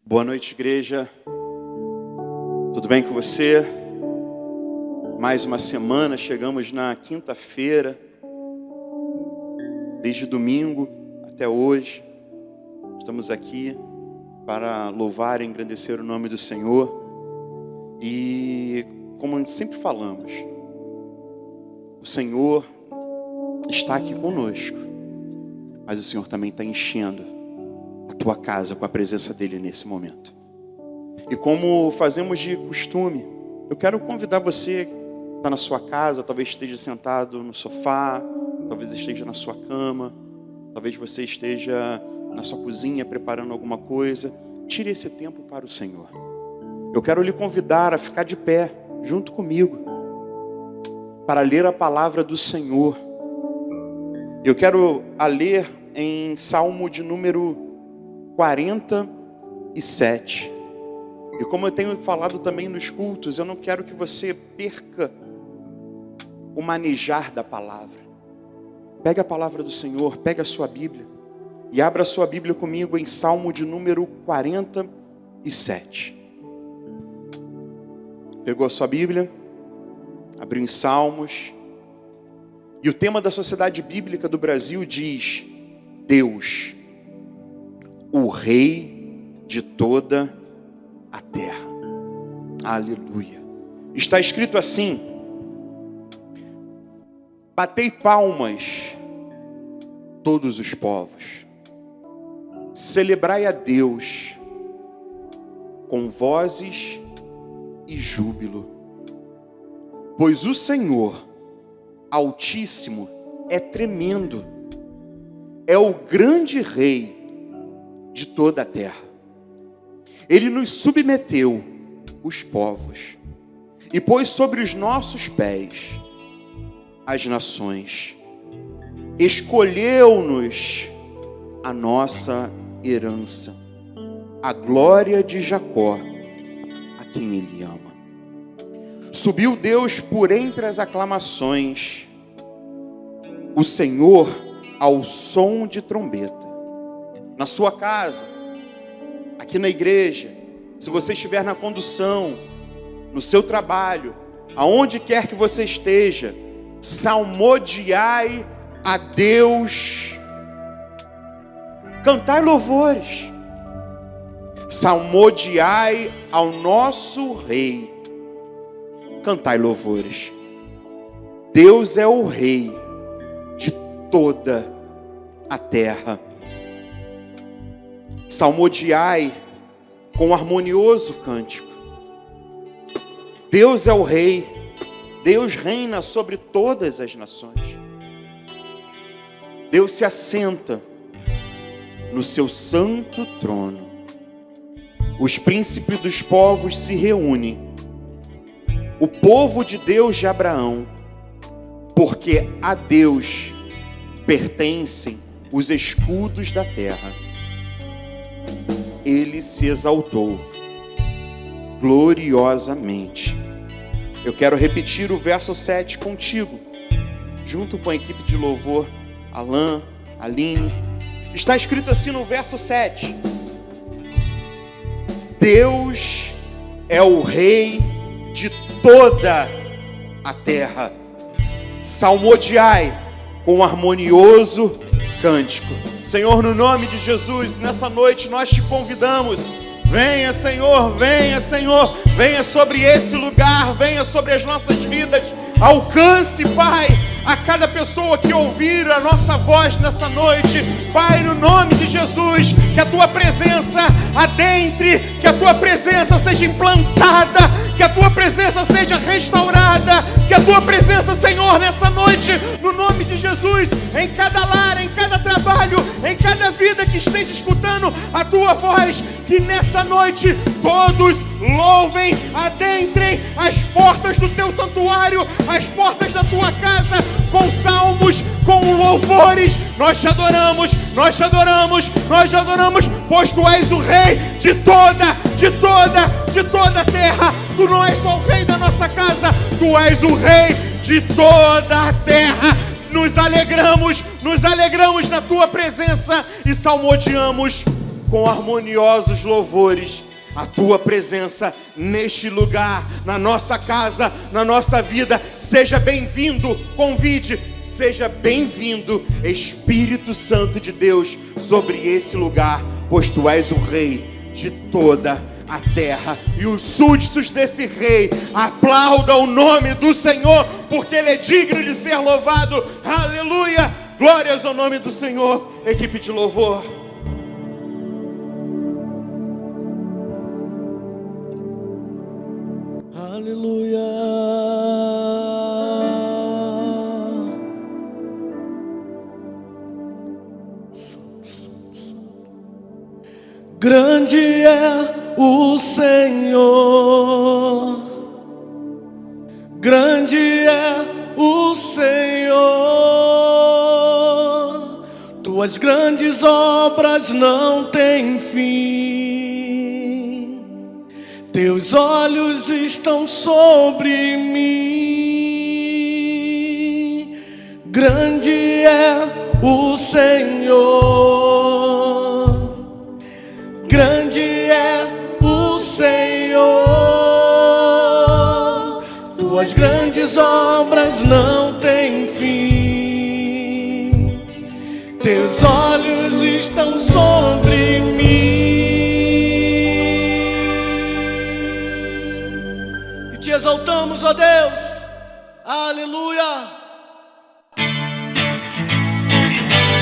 Boa noite, igreja. Tudo bem com você? Mais uma semana, chegamos na quinta-feira. Desde domingo até hoje, estamos aqui para louvar e engrandecer o nome do Senhor. E como sempre falamos, o Senhor está aqui conosco, mas o Senhor também está enchendo a tua casa com a presença dEle nesse momento. E como fazemos de costume, eu quero convidar você que está na sua casa, talvez esteja sentado no sofá, talvez esteja na sua cama, talvez você esteja na sua cozinha preparando alguma coisa. Tire esse tempo para o Senhor. Eu quero lhe convidar a ficar de pé junto comigo para ler a palavra do Senhor. Eu quero ler em Salmo de número 47. E como eu tenho falado também nos cultos, eu não quero que você perca o manejar da palavra. Pega a palavra do Senhor, pega a sua Bíblia e abra a sua Bíblia comigo em Salmo de número 47. Pegou a sua Bíblia? Abriu em Salmos. E o tema da Sociedade Bíblica do Brasil diz: Deus, o Rei de toda a terra. Aleluia. Está escrito assim: batei palmas, todos os povos, celebrai a Deus com vozes e júbilo, pois o Senhor Altíssimo é tremendo, é o grande Rei de toda a terra. Ele nos submeteu, os povos, e pôs sobre os nossos pés as nações. Escolheu-nos a nossa herança, a glória de Jacó, a quem Ele ama. Subiu Deus por entre as aclamações, o Senhor ao som de trombeta. Na sua casa, aqui na igreja, se você estiver na condução, no seu trabalho, aonde quer que você esteja, salmodiai a Deus, cantai louvores, salmodiai ao nosso Rei, cantai louvores. Deus é o Rei de toda a terra. Salmodiai com harmonioso cântico. Deus é o Rei, Deus reina sobre todas as nações. Deus se assenta no seu santo trono. Os príncipes dos povos se reúnem, o povo de Deus de Abraão, porque a Deus pertencem os escudos da terra. Ele se exaltou gloriosamente. Eu quero repetir o verso 7 contigo, junto com a equipe de louvor, Alain, Aline. Está escrito assim no verso 7: Deus é o Rei de toda a terra. Salmodiai com harmonioso cântico. Senhor, no nome de Jesus, nessa noite nós te convidamos. Venha, Senhor, venha, Senhor, venha sobre esse lugar, venha sobre as nossas vidas. Alcance, Pai, a cada pessoa que ouvir a nossa voz nessa noite. Pai, no nome de Jesus, que a tua presença adentre, que a tua presença seja implantada, que a tua presença seja restaurada, que a tua presença, Senhor, nessa noite, no nome de Jesus, em cada lar, em cada trabalho, em cada vida que esteja escutando a tua voz, que nessa noite todos louvem, adentrem as portas do teu santuário, as portas da tua casa, com salmos, com louvores. Nós te adoramos, nós te adoramos, nós te adoramos, pois tu és o Rei de toda a terra. Tu não és só o Rei da nossa casa, tu és o Rei de toda a terra. Nos alegramos na tua presença e salmodiamos com harmoniosos louvores a tua presença neste lugar, na nossa casa, na nossa vida. Seja bem-vindo, convide, seja bem-vindo, Espírito Santo de Deus, sobre esse lugar, pois tu és o Rei de toda a terra. E os súditos desse Rei aplaudam o nome do Senhor, porque Ele é digno de ser louvado. Aleluia! Glórias ao nome do Senhor. Equipe de louvor. Aleluia. Grande é o Senhor, grande é o Senhor, tuas grandes obras não têm fim, teus olhos estão sobre mim. Grande é o Senhor, grande é o Senhor, tuas grandes obras não têm fim, teus olhos estão sobre mim. E te exaltamos, ó Deus, aleluia.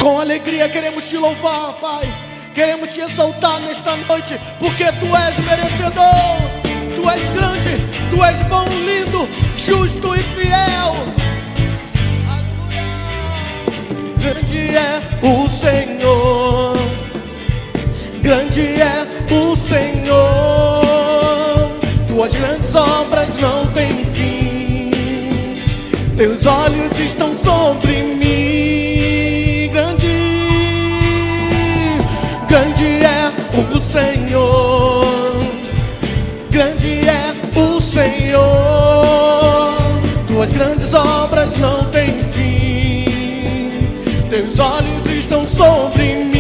Com alegria queremos te louvar, Pai. Queremos te exaltar nesta noite, porque tu és merecedor, tu és grande, tu és bom, lindo, justo e fiel. Aleluia. Grande é o Senhor, grande é o Senhor, tuas grandes obras não têm fim, teus olhos estão sobre mim. Grande é o Senhor, grande é o Senhor, tuas grandes obras não têm fim, teus olhos estão sobre mim.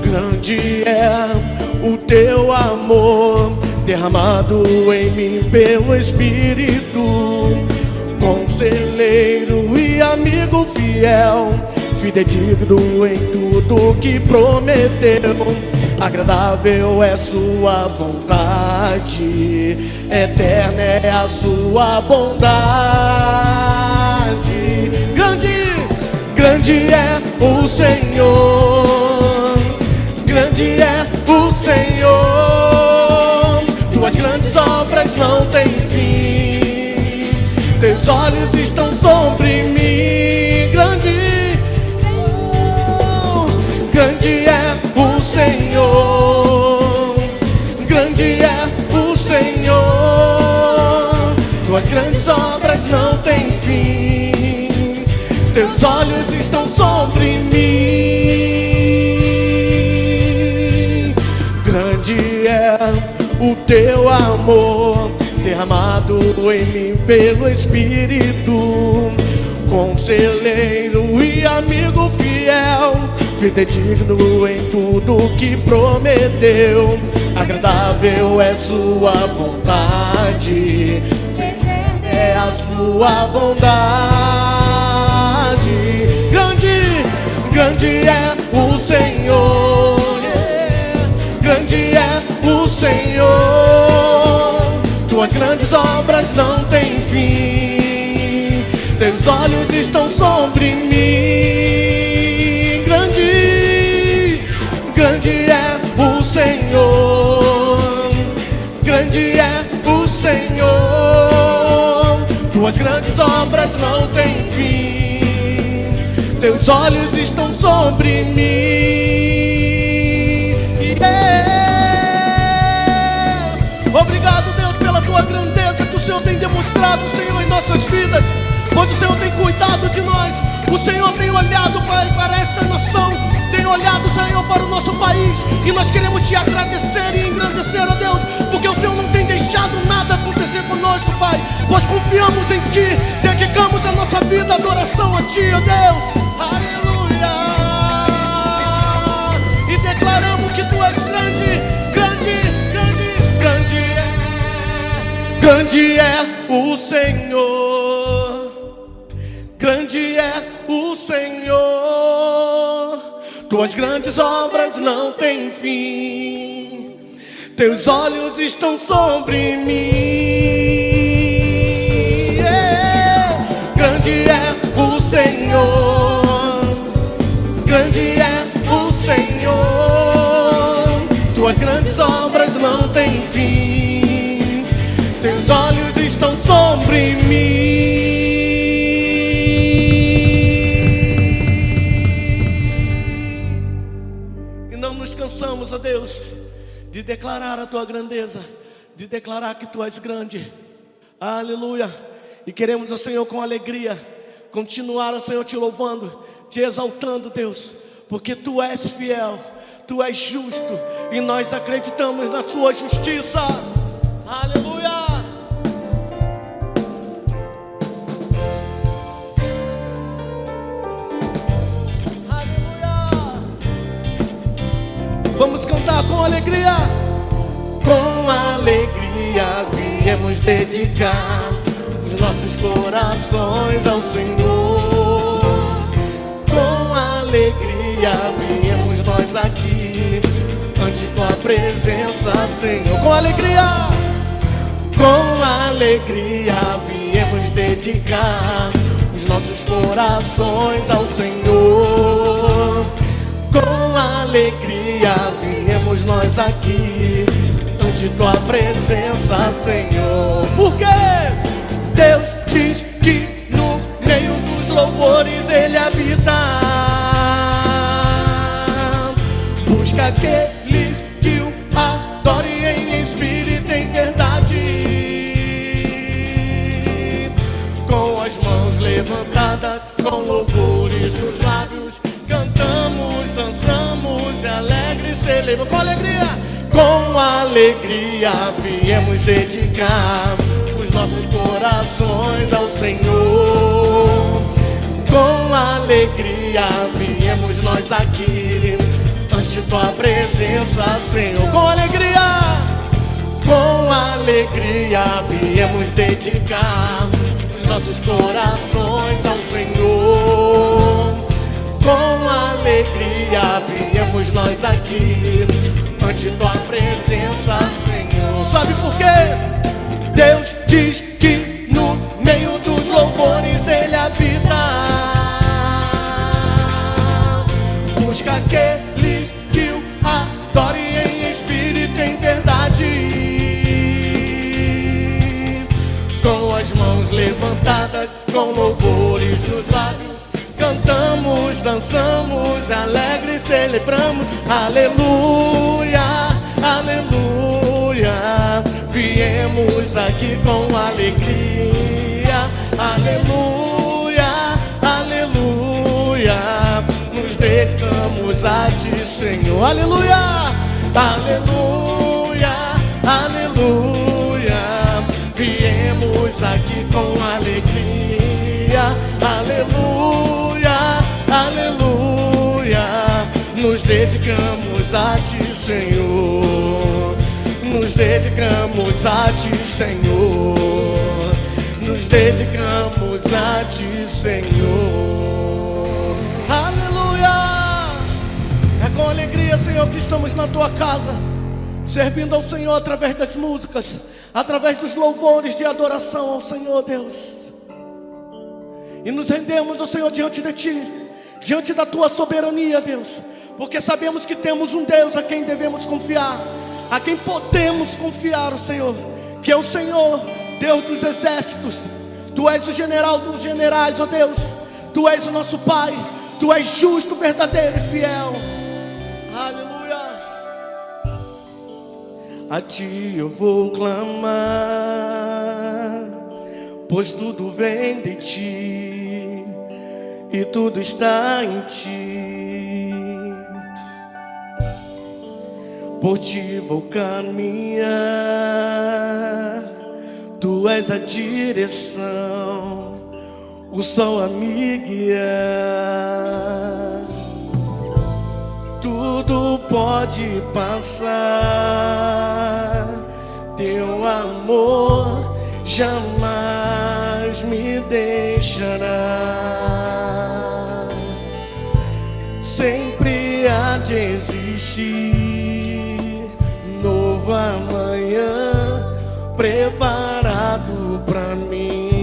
Grande é o teu amor, derramado em mim pelo Espírito, conselheiro e amigo fiel, fidedigno em tudo que prometeu. Agradável é sua vontade, eterna é a sua bondade. Grande, grande é o Senhor, grande é o Senhor, tuas grandes obras não têm fim, teus olhos estão sobre mim. Grande é o Senhor, grande é o Senhor, tuas grandes obras não têm fim, teus olhos estão sobre mim. Grande é o teu amor, derramado em mim pelo Espírito, conselheiro e amigo fiel, fidedigno em tudo que prometeu. Agradável é sua vontade, é a sua bondade. Grande, grande é o Senhor, grande é o Senhor, tuas grandes obras não têm fim, teus olhos estão sobre mim. Grande é o Senhor, grande é o Senhor, tuas grandes obras não têm fim, teus olhos estão sobre mim. Obrigado, Deus, pela tua grandeza que o Senhor tem demonstrado, Senhor, em nossas vidas, pois o Senhor tem cuidado de nós, o Senhor tem olhado, Pai, para esta nação, tem olhado, Senhor, para o nosso país, e nós queremos te agradecer e engrandecer, ó Deus, porque o Senhor não tem deixado nada acontecer conosco, Pai, pois confiamos em Ti, dedicamos a nossa vida à adoração a Ti, ó Deus. Aleluia. é o Senhor, grande é o Senhor. Tuas grandes obras não têm fim, teus olhos estão sobre mim. Grande é o Senhor, grande é o Senhor. Tuas grandes obras não têm fim, teus olhos estão sobre mim. E não nos cansamos, ó Deus, de declarar a tua grandeza, de declarar que tu és grande. Aleluia. E queremos, ó Senhor, com alegria continuar, ó Senhor, te louvando, te exaltando, Deus, porque tu és fiel, tu és justo, e nós acreditamos na tua justiça. Aleluia. Aleluia. Vamos cantar com alegria. Com alegria viemos dedicar os nossos corações ao Senhor. Com alegria viemos nós aqui ante tua presença, Senhor. Com alegria viemos dedicar os nossos corações ao Senhor. Com alegria viemos nós aqui ante tua presença, Senhor. Porque Deus diz que no meio dos louvores Ele habita. Busca aqueles que o adorem em espírito e em verdade. Com as mãos levantadas, com louvores nos lábios, cantamos, dançamos e alegres celebramos. Com alegria viemos dedicar os nossos corações ao Senhor. Com alegria viemos nós aqui ante tua presença, Senhor. Com alegria viemos dedicar os nossos corações ao Senhor. Com alegria viemos nós aqui ante tua presença, Senhor. Sabe por quê? Deus diz que no meio dos louvores Ele habita. Busca aqueles que o adorem em espírito e em verdade. Com as mãos levantadas, com louvores nos lábios, cantamos, dançamos, alegres celebramos. Aleluia, aleluia. Viemos aqui com alegria. Aleluia, aleluia. Nos dedicamos a ti, Senhor. Aleluia, aleluia, aleluia. Viemos aqui com alegria. Aleluia, aleluia. Nos dedicamos a ti, Senhor. Nos dedicamos a ti, Senhor. Nos dedicamos a ti, Senhor. Aleluia. É com alegria, Senhor, que estamos na tua casa, servindo ao Senhor através das músicas, através dos louvores de adoração ao Senhor, Deus. E nos rendemos, ó Senhor, diante de ti, diante da tua soberania, Deus, porque sabemos que temos um Deus a quem devemos confiar, a quem podemos confiar, ó Senhor, que é o Senhor, Deus dos exércitos. Tu és o general dos generais, ó Deus. Tu és o nosso Pai. Tu és justo, verdadeiro e fiel. Aleluia. A ti eu vou clamar, pois tudo vem de ti e tudo está em ti. Por ti vou caminhar, tu és a direção, o sol a me guiar. Tudo pode passar, teu amor jamais me deixará. Sempre há de existir novo amanhã preparado pra mim,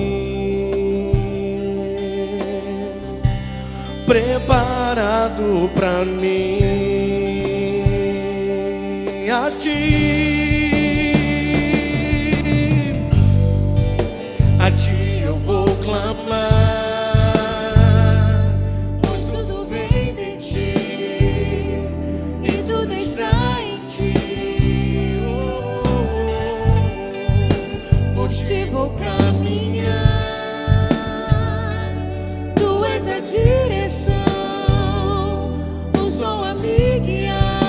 preparado pra mim. A ti eu vou clamar, pois tudo vem de ti e tudo está em ti. Por ti vou caminhar, tu és a direção, o sol a me guiar.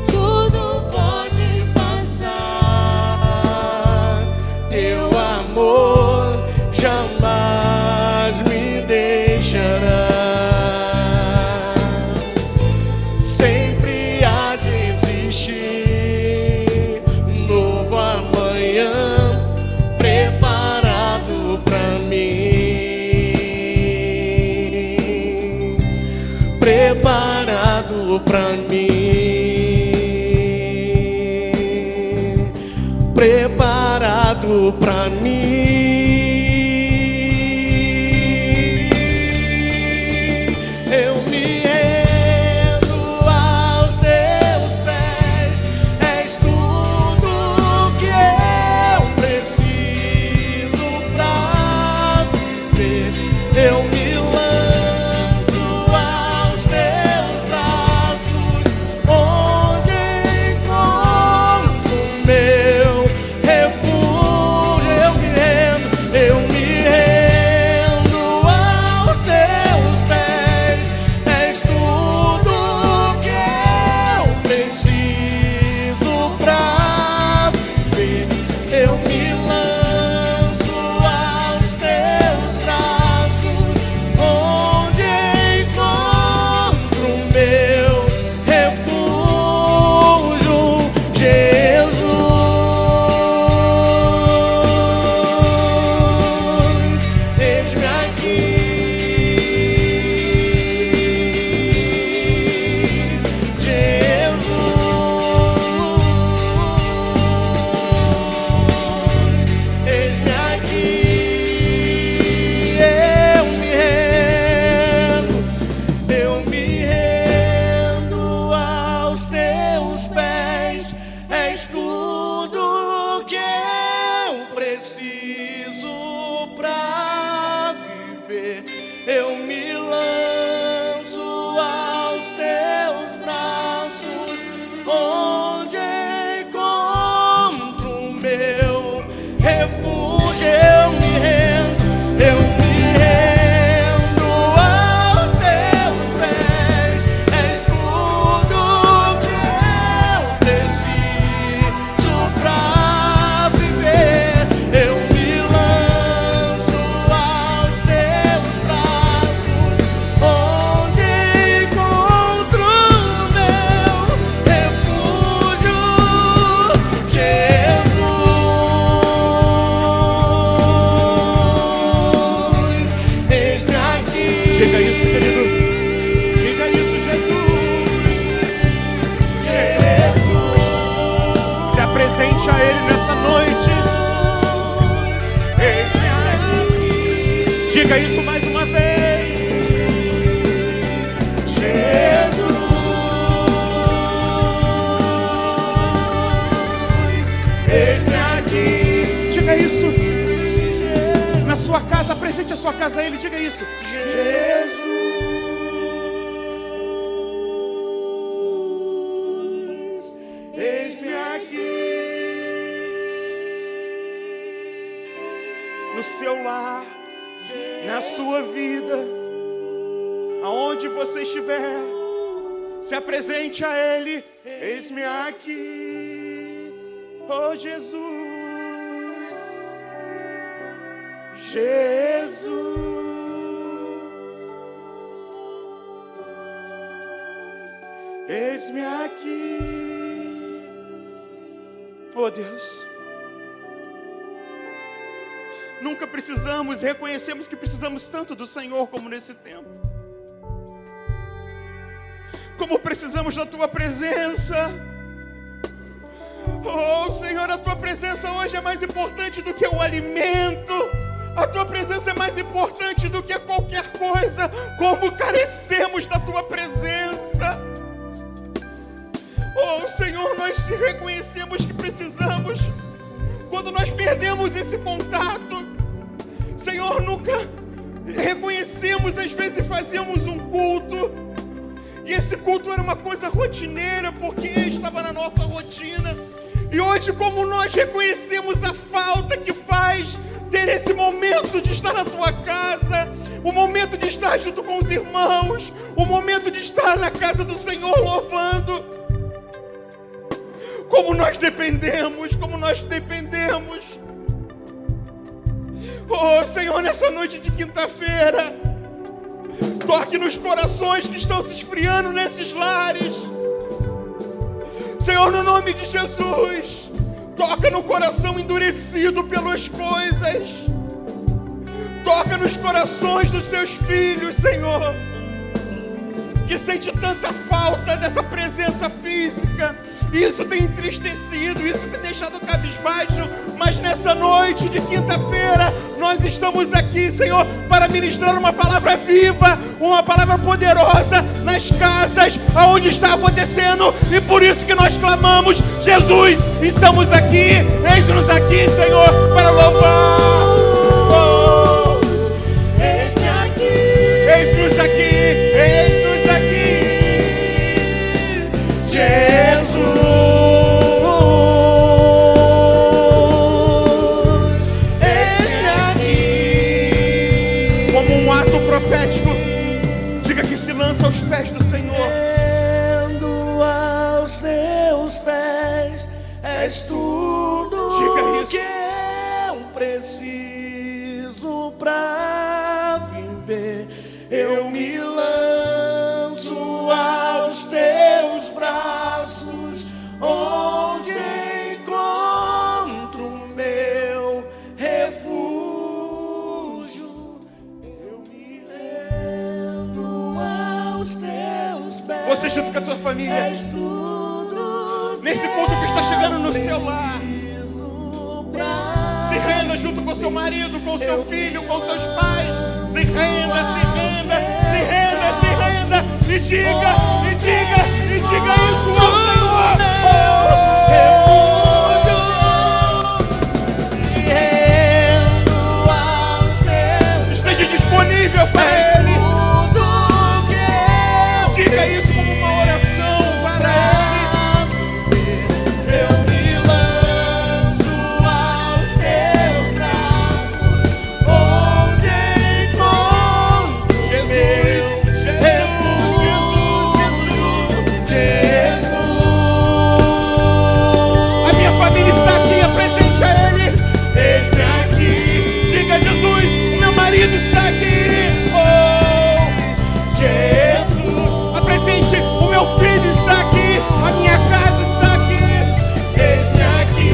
Tudo pode passar, teu amor jamais me deixará. Sempre há de existir novo amanhã preparado pra mim, preparado pra mim, preparado pra mim. Eu me rendo aos teus pés, és tudo que eu preciso pra viver. Eu me lanço aos teus braços, onde encontro o meu refúgio. Eu me rendo aos teus pés, és tudo que eu preciso pra viver. Eu me lanço aos teus braços, onde encontro o meu refúgio, Jesus. Eis-me aqui, Jesus. Eis-me aqui, eu me rendo aos teus pés, és tudo que eu preciso pra viver. Eu me lanço aos teus braços, onde encontro o meu refúgio. Eu me rendo aos teus pés, és tudo que eu preciso pra viver. Eu me lanço aos teus braços, onde encontro o meu refúgio, Jesus. Eis-me aqui. Diga isso, querido. Diga isso, Jesus. Se apresente a Ele nessa noite. Eis-me aqui, Diga isso mais uma vez. Jesus. Eis-me aqui, Diga isso. Na sua casa, apresente a sua casa a Ele. Diga isso. Jesus. Eis-me aqui, No seu lar, na sua vida, aonde você estiver, se apresente a Ele. Eis-me aqui, oh Jesus, Jesus. Eis-me aqui, Oh Deus, nunca precisamos, reconhecemos que precisamos tanto do Senhor como nesse tempo. Como precisamos da Tua presença. Oh Senhor, a Tua presença hoje é mais importante do que o alimento. A Tua presença é mais importante do que qualquer coisa. Como carecemos da Tua presença. Oh Senhor, nós reconhecemos que precisamos. Quando nós perdemos esse contato, Senhor, nunca reconhecemos, às vezes fazíamos um culto, e esse culto era uma coisa rotineira, porque estava na nossa rotina. E hoje, como nós reconhecemos a falta que faz ter esse momento de estar na Tua casa, o momento de estar junto com os irmãos, o momento de estar na casa do Senhor louvando. Como nós dependemos, como nós dependemos. Oh Senhor, nessa noite de quinta-feira, toque nos corações que estão se esfriando nesses lares. Senhor, no nome de Jesus, toca no coração endurecido pelas coisas. Toca nos corações dos Teus filhos, Senhor, que sente tanta falta dessa presença física. Isso tem entristecido, isso tem deixado cabisbaixo. Mas nessa noite de quinta-feira, nós estamos aqui, Senhor, para ministrar uma palavra viva, uma palavra poderosa nas casas aonde está acontecendo. E por isso que nós clamamos: Jesus, estamos aqui, eis-nos aqui, Senhor, para louvar. Oh, eis-nos aqui, eis-nos aqui, eis-nos aqui, Jesus. Profético, diga que se lança aos pés do Senhor. Rendo aos Teus pés, és tudo Diga isso. que eu preciso pra viver. Eu me lanço aos Teus braços, onde encontro o meu refúgio. Você junto com a sua família, nesse culto que está chegando no seu lar, se renda junto com seu marido, com seu filho, com seus pais. Se renda, se renda, se renda, se renda. E diga, e diga, e diga isso ao Senhor. Esteja disponível para Ele. Diga isso como uma oração para Ele. Eu me lanço aos Teus braços, onde encontro Jesus, Jesus. A minha família está aqui, apresente a Ele. Eis-me aqui. Diga, Jesus, o meu marido está aqui. Oh, Jesus. Apresente, o meu filho está aqui. A minha casa está aqui. Eis-me aqui.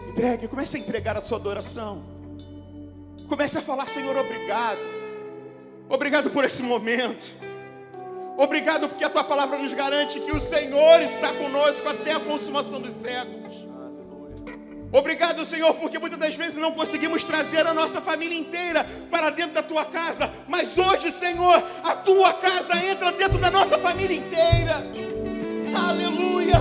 Entregue, comece a entregar a sua adoração. Comece a falar: Senhor, obrigado. Obrigado por esse momento. Obrigado porque a Tua palavra nos garante que o Senhor está conosco até a consumação dos séculos. Obrigado, Senhor, porque muitas das vezes não conseguimos trazer a nossa família inteira para dentro da Tua casa. Mas hoje, Senhor, a Tua casa entra dentro da nossa família inteira. Aleluia!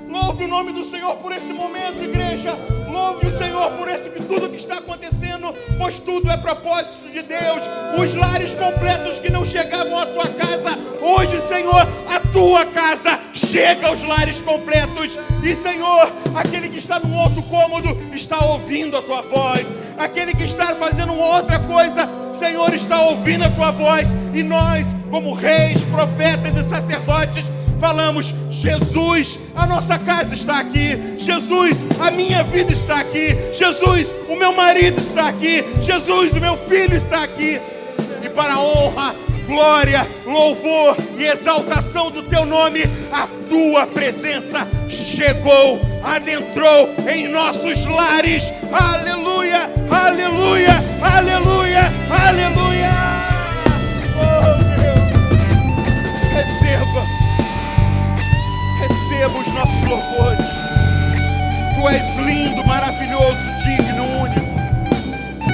Louve o nome do Senhor por esse momento, igreja. Louve o Senhor por tudo que está acontecendo, pois tudo é propósito de Deus. Os lares completos que não chegavam à Tua casa, hoje, Senhor, a Tua casa chega aos lares completos. E, Senhor, aquele que está num outro cômodo está ouvindo a Tua voz. Aquele que está fazendo uma outra coisa, Senhor, está ouvindo a Tua voz. E nós, como reis, profetas e sacerdotes, falamos: Jesus, a nossa casa está aqui. Jesus, a minha vida está aqui. Jesus, o meu marido está aqui. Jesus, o meu filho está aqui. E para a honra, glória, louvor e exaltação do teu nome. A tua presença chegou, adentrou em nossos lares. Aleluia, aleluia, aleluia, aleluia. Oh Deus, receba os nossos louvores. Tu és lindo, maravilhoso, digno, único.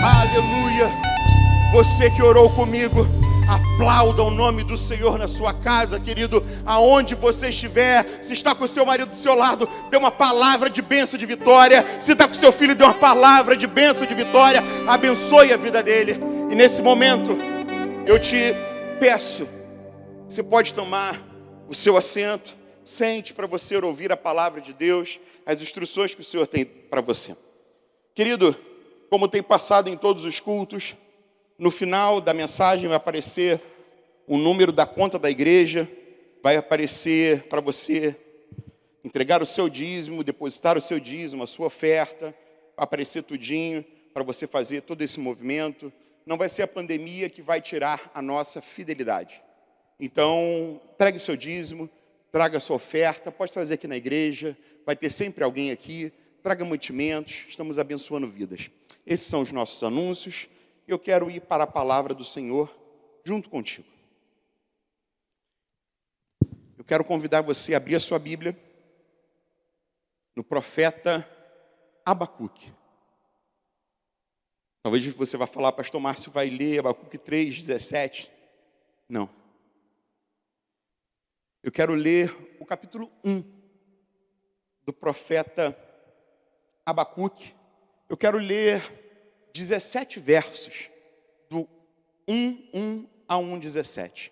Aleluia. Você que orou comigo, aplauda o nome do Senhor na sua casa, querido. Aonde você estiver, se está com o seu marido do seu lado, dê uma palavra de bênção, de vitória. Se está com o seu filho, dê uma palavra de bênção, de vitória. Abençoe a vida dele. E nesse momento, eu te peço, você pode tomar o seu assento. Sente para você ouvir a palavra de Deus, as instruções que o Senhor tem para você. Querido, como tem passado em todos os cultos, no final da mensagem vai aparecer o número da conta da igreja, vai aparecer para você entregar o seu dízimo, depositar o seu dízimo, a sua oferta, vai aparecer tudinho para você fazer todo esse movimento. Não vai ser a pandemia que vai tirar a nossa fidelidade. Então, entregue o seu dízimo, traga a sua oferta, pode trazer aqui na igreja, vai ter sempre alguém aqui, traga mantimentos, estamos abençoando vidas. Esses são os nossos anúncios. Eu quero ir para a palavra do Senhor junto contigo. Eu quero convidar você a abrir a sua Bíblia no profeta Abacuque. Talvez você vá falar, pastor Márcio vai ler Abacuque 3:17. Não. Eu quero ler o capítulo 1 do profeta Abacuque. Eu quero ler 17 versos, do 1 a 1:17.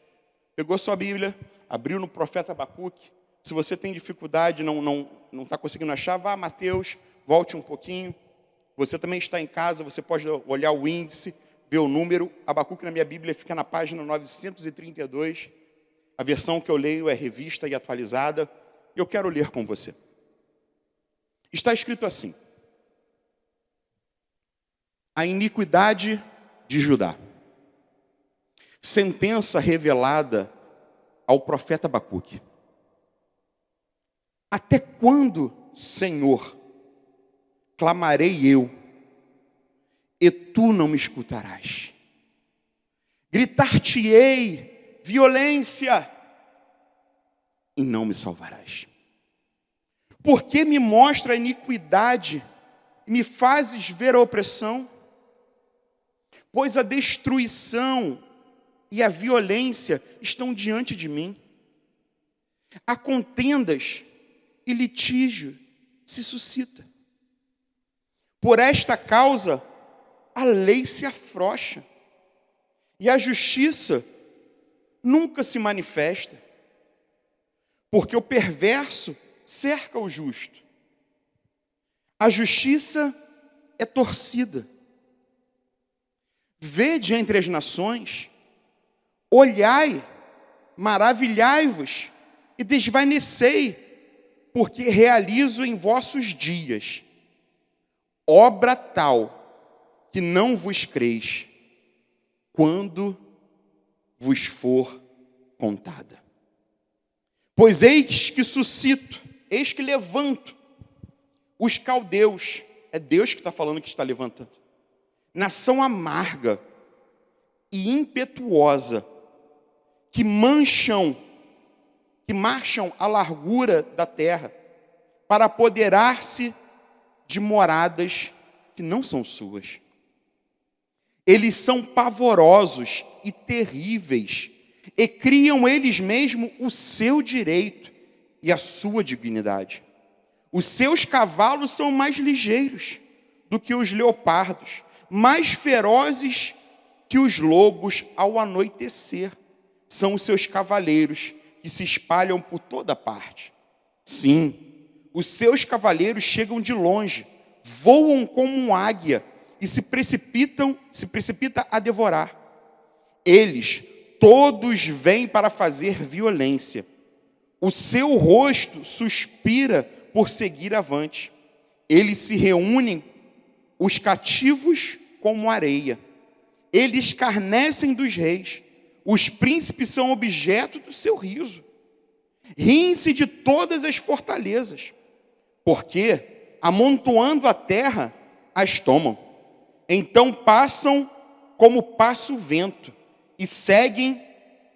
Pegou sua Bíblia, abriu no profeta Abacuque. Se você tem dificuldade, não está conseguindo achar, vá a Mateus, volte um pouquinho. Você também está em casa, você pode olhar o índice, ver o número. Abacuque na minha Bíblia fica na página 932. A versão que eu leio é revista e atualizada. Eu quero ler com você. Está escrito assim: a iniquidade de Judá. Sentença revelada ao profeta Abacuque. Até quando, Senhor, clamarei eu, e tu não me escutarás? Gritar-te-ei violência, e não me salvarás. Por que me mostra a iniquidade e me fazes ver a opressão? Pois a destruição e a violência estão diante de mim. Há contendas e litígio se suscita. Por esta causa, a lei se afrouxa, e a justiça nunca se manifesta, porque o perverso cerca o justo. A justiça é torcida. Vede entre as nações, olhai, maravilhai-vos e desvanecei, porque realizo em vossos dias obra tal que não vos creis, quando vos for contada. Pois eis que suscito, eis que levanto os caldeus. É Deus que está falando que está levantando. Nação amarga e impetuosa, que marcham à largura da terra, para apoderar-se de moradas que não são suas. Eles são pavorosos e terríveis, e criam eles mesmos o seu direito e a sua dignidade. Os seus cavalos são mais ligeiros do que os leopardos, mais ferozes que os lobos ao anoitecer. São os seus cavaleiros que se espalham por toda parte. Sim, os seus cavaleiros chegam de longe, voam como um águia e se precipita a devorar. Eles todos vêm para fazer violência. O seu rosto suspira por seguir avante. Eles se reúnem, os cativos como areia. Eles escarnecem dos reis. Os príncipes são objeto do seu riso. Riem-se de todas as fortalezas, porque, amontoando a terra, as tomam. Então passam como passa o vento, e seguem,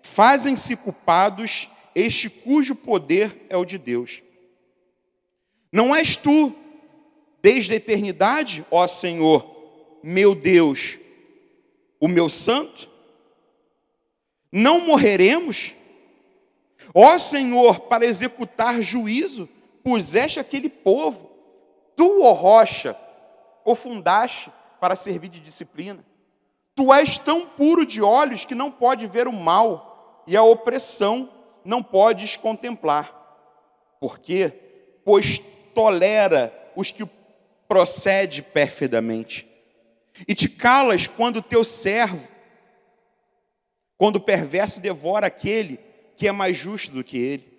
fazem-se culpados, este cujo poder é o de Deus. Não és tu, desde a eternidade, ó Senhor, meu Deus, o meu santo? Não morreremos? Ó Senhor, para executar juízo, puseste aquele povo. Tu, ó rocha, o fundaste para servir de disciplina. Tu és tão puro de olhos que não pode ver o mal, e a opressão não podes contemplar. Por quê? Pois tolera os que procede perfidamente. E te calas quando teu servo, quando o perverso devora aquele que é mais justo do que ele.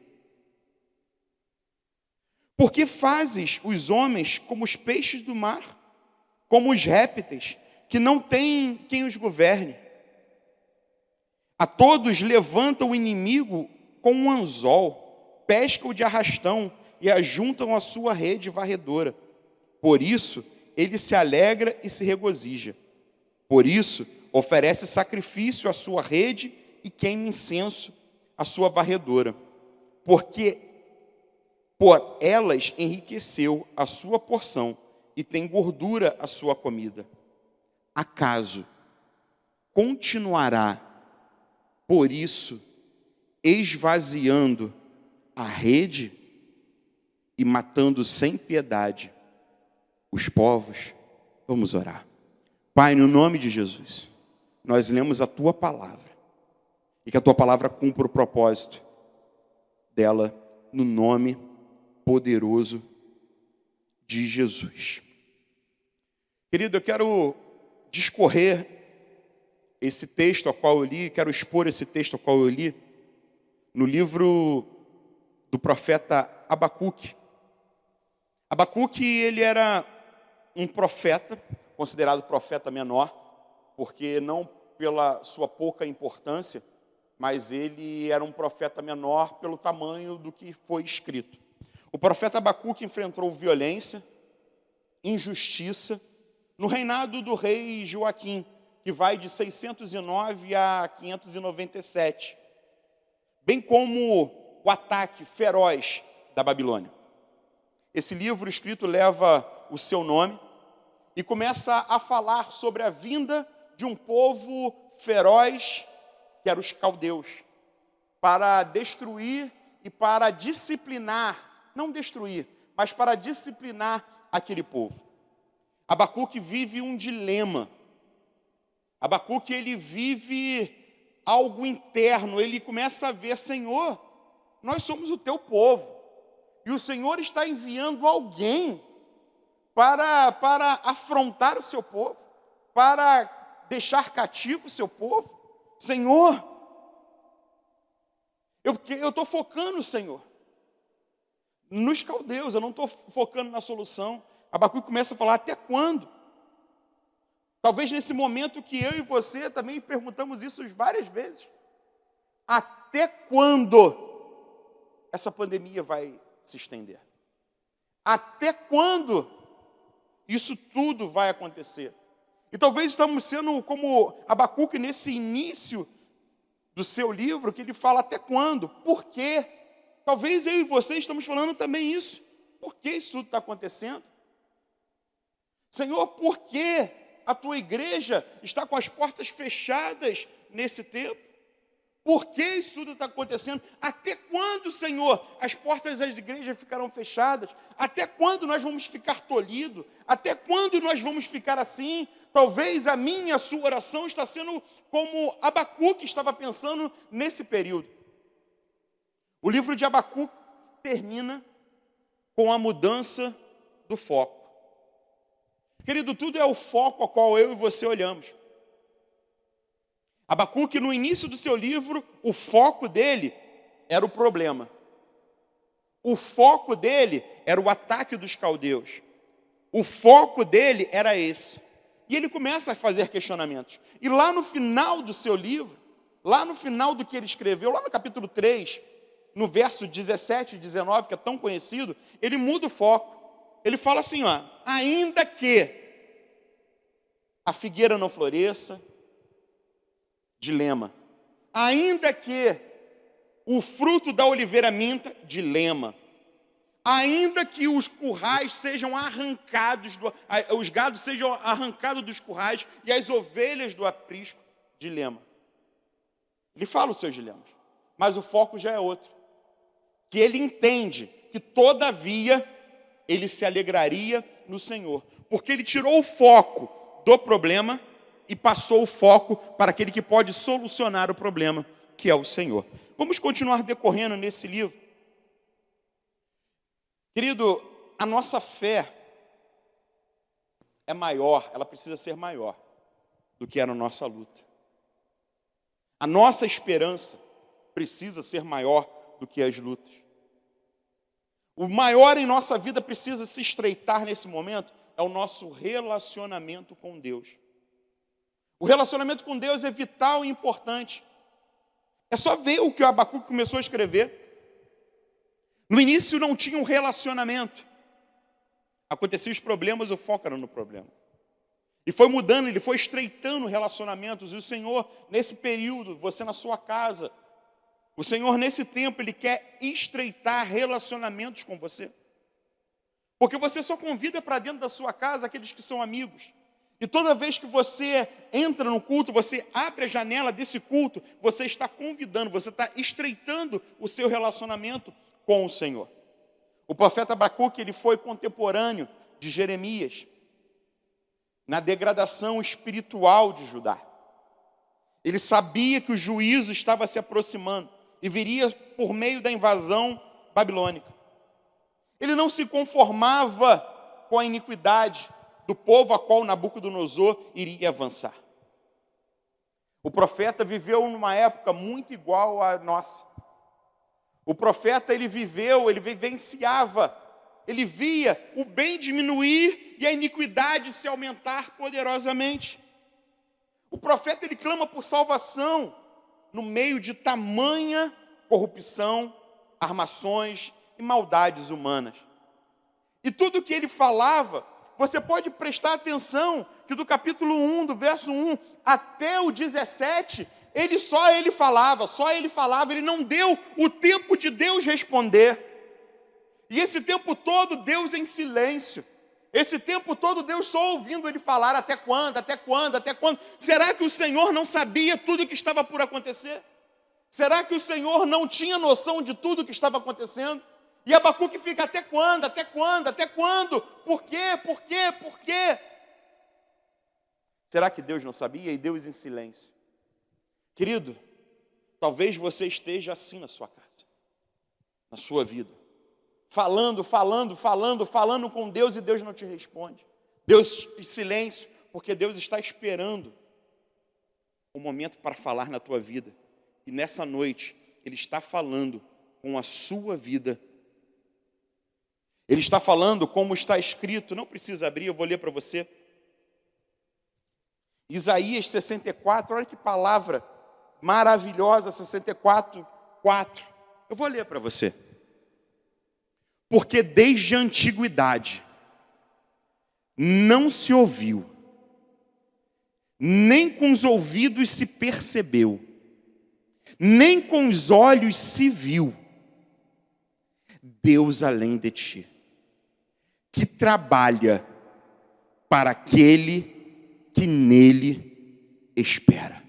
Por que fazes os homens como os peixes do mar, como os répteis, que não têm quem os governe? A todos levanta o inimigo com um anzol, pesca-o de arrastão e ajuntam a sua rede varredora. Por isso, ele se alegra e se regozija. Por isso, oferece sacrifício à sua rede e queima incenso à sua varredora. Porque por elas enriqueceu a sua porção e tem gordura a sua comida. Acaso continuará, por isso, esvaziando a rede e matando sem piedade os povos? Vamos orar. Pai, no nome de Jesus, nós lemos a Tua palavra e que a Tua palavra cumpra o propósito dela no nome poderoso de Jesus. Querido, eu quero discorrer esse texto ao qual eu li, quero expor esse texto ao qual eu li no livro do profeta Abacuque. Abacuque, ele era um profeta, considerado profeta menor, porque não pela sua pouca importância, mas ele era um profeta menor pelo tamanho do que foi escrito. O profeta Abacuque enfrentou violência, injustiça, no reinado do rei Joaquim, que vai de 609 a 597, bem como o ataque feroz da Babilônia. Esse livro escrito leva o seu nome e começa a falar sobre a vinda de um povo feroz, que eram os caldeus, para destruir e para disciplinar, não destruir, mas para disciplinar aquele povo. Abacuque vive um dilema. Abacuque, ele vive algo interno. Ele começa a ver: Senhor, nós somos o teu povo. E o Senhor está enviando alguém para afrontar o seu povo, para deixar cativo o seu povo. Senhor, eu estou focando, Senhor, nos caldeus, eu não estou focando na solução. Abacuque começa a falar: até quando? Talvez nesse momento que eu e você também perguntamos isso várias vezes. Até quando essa pandemia vai se estender? Até quando isso tudo vai acontecer? E talvez estamos sendo como Abacuque nesse início do seu livro, que ele fala: até quando? Por quê? Talvez eu e você estamos falando também isso. Por que isso tudo está acontecendo? Senhor, por que a tua igreja está com as portas fechadas nesse tempo? Por que isso tudo está acontecendo? Até quando, Senhor, as portas das igrejas ficarão fechadas? Até quando nós vamos ficar tolhidos? Até quando nós vamos ficar assim? Talvez a minha, a sua oração está sendo como Abacuque estava pensando nesse período. O livro de Abacuque termina com a mudança do foco. Querido, tudo é o foco ao qual eu e você olhamos. Abacuque, no início do seu livro, o foco dele era o problema. O foco dele era o ataque dos caldeus. O foco dele era esse. E ele começa a fazer questionamentos. E lá no final do seu livro, lá no final do que ele escreveu, lá no capítulo 3, no verso 17 e 19, que é tão conhecido, ele muda o foco. Ele fala assim, ó, ainda que a figueira não floresça, dilema. Ainda que o fruto da oliveira minta, dilema. Ainda que os currais sejam arrancados, os gados sejam arrancados dos currais e as ovelhas do aprisco, dilema. Ele fala os seus dilemas, mas o foco já é outro. Que ele entende que, todavia, ele se alegraria no Senhor. Porque ele tirou o foco do problema e passou o foco para aquele que pode solucionar o problema, que é o Senhor. Vamos continuar decorrendo nesse livro. Querido, a nossa fé é maior, ela precisa ser maior do que era a nossa luta. A nossa esperança precisa ser maior do que as lutas. O maior em nossa vida precisa se estreitar nesse momento é o nosso relacionamento com Deus. O relacionamento com Deus é vital e importante. É só ver o que o Abacuque começou a escrever. No início não tinha um relacionamento. Aconteciam os problemas, o foco era no problema. E foi mudando, ele foi estreitando relacionamentos. E o Senhor, nesse período, você na sua casa, o Senhor, nesse tempo, Ele quer estreitar relacionamentos com você. Porque você só convida para dentro da sua casa aqueles que são amigos. E toda vez que você entra no culto, você abre a janela desse culto, você está convidando, você está estreitando o seu relacionamento com o Senhor. O profeta Abacuque, ele foi contemporâneo de Jeremias na degradação espiritual de Judá. Ele sabia que o juízo estava se aproximando e viria por meio da invasão babilônica. Ele não se conformava com a iniquidade do povo a qual Nabucodonosor iria avançar. O profeta viveu numa época muito igual à nossa. O profeta, ele vivenciava, ele via o bem diminuir e a iniquidade se aumentar poderosamente. O profeta, ele clama por salvação no meio de tamanha corrupção, armações e maldades humanas. E tudo que ele falava, você pode prestar atenção que do capítulo 1, do verso 1 até o 17, ele falava, ele não deu o tempo de Deus responder. E esse tempo todo, Deus em silêncio. Esse tempo todo, Deus só ouvindo ele falar, até quando, até quando, até quando? Será que o Senhor não sabia tudo o que estava por acontecer? Será que o Senhor não tinha noção de tudo o que estava acontecendo? E Abacuque fica, até quando, até quando, até quando? Por quê, por quê, por quê? Será que Deus não sabia? E Deus em silêncio. Querido, talvez você esteja assim na sua casa, na sua vida. Falando com Deus e Deus não te responde. Deus em silêncio, porque Deus está esperando o momento para falar na tua vida. E nessa noite, Ele está falando com a sua vida. Ele está falando como está escrito, não precisa abrir, eu vou ler para você. Isaías 64, olha que palavra maravilhosa, 64, 4. Eu vou ler para você. Porque desde a antiguidade não se ouviu, nem com os ouvidos se percebeu, nem com os olhos se viu, Deus além de ti, que trabalha para aquele que nele espera.